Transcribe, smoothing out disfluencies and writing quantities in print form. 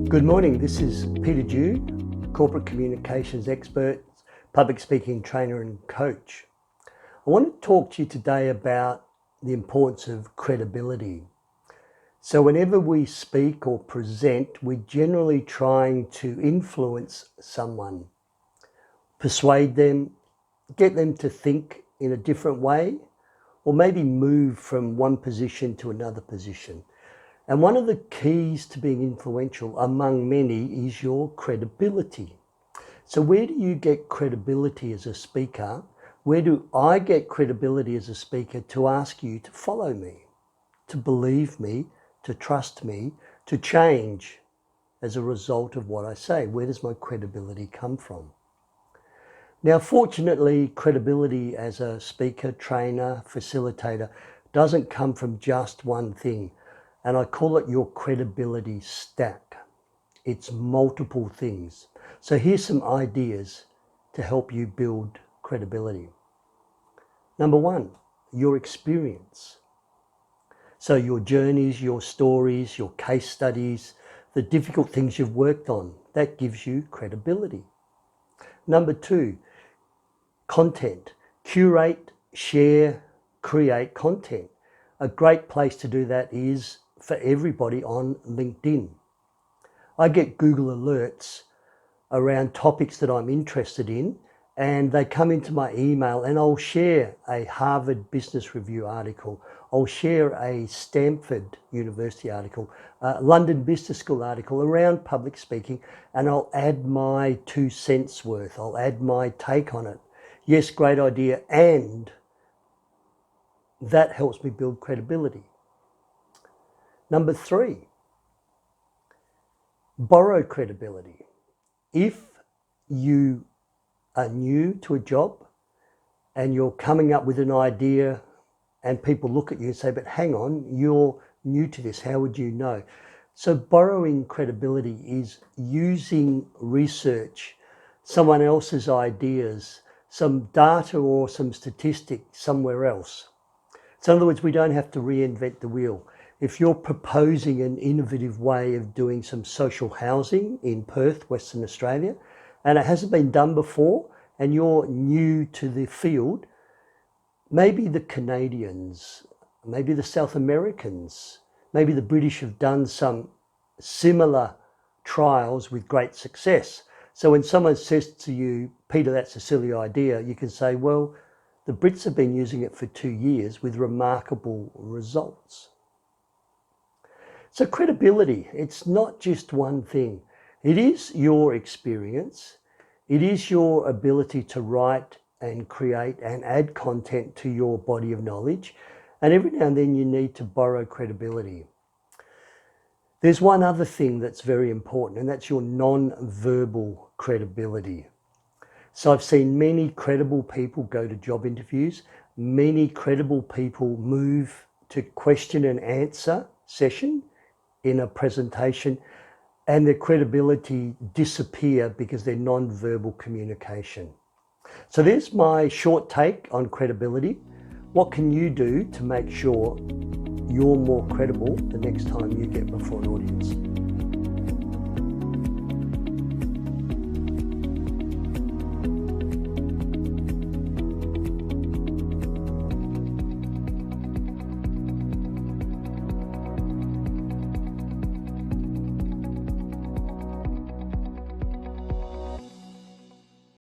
Good morning, this is Peter Dew, corporate communications expert, public speaking trainer and coach. I want to talk to you today about the importance of credibility. So whenever we speak or present, we're generally trying to influence someone, persuade them, get them to think in a different way, or maybe move from one position to another position. And one of the keys to being influential among many is your credibility. So where do you get credibility as a speaker? Where do I get credibility as a speaker to ask you to follow me, to believe me, to trust me, to change as a result of what I say? Where does my credibility come from? Now, fortunately, credibility as a speaker, trainer, facilitator doesn't come from just one thing. And I call it your credibility stack. It's multiple things. So here's some ideas to help you build credibility. Number one, your experience. So your journeys, your stories, your case studies, the difficult things you've worked on, that gives you credibility. Number two, content. Curate, share, create content. A great place to do that is for everybody on LinkedIn. I get Google alerts around topics that I'm interested in, and they come into my email, and I'll share a Harvard Business Review article. I'll share a Stanford University article, a London Business School article around public speaking, and I'll add my 2 cents worth. I'll add my take on it. Yes, great idea. And that helps me build credibility. Number three, borrow credibility. If you are new to a job and you're coming up with an idea and people look at you and say, but hang on, you're new to this, how would you know? So borrowing credibility is using research, someone else's ideas, some data or some statistics somewhere else. So in other words, we don't have to reinvent the wheel. If you're proposing an innovative way of doing some social housing in Perth, Western Australia, and it hasn't been done before, and you're new to the field, maybe the Canadians, maybe the South Americans, maybe the British have done some similar trials with great success. So when someone says to you, Peter, that's a silly idea, you can say, well, the Brits have been using it for 2 years with remarkable results. So credibility, it's not just one thing. It is your experience. It is your ability to write and create and add content to your body of knowledge. And every now and then you need to borrow credibility. There's one other thing that's very important, and that's your non-verbal credibility. So I've seen many credible people go to job interviews. Many credible people move to question and answer session in a presentation, and their credibility disappear because they're non-verbal communication. So there's my short take on credibility. What can you do to make sure you're more credible the next time you get before an audience?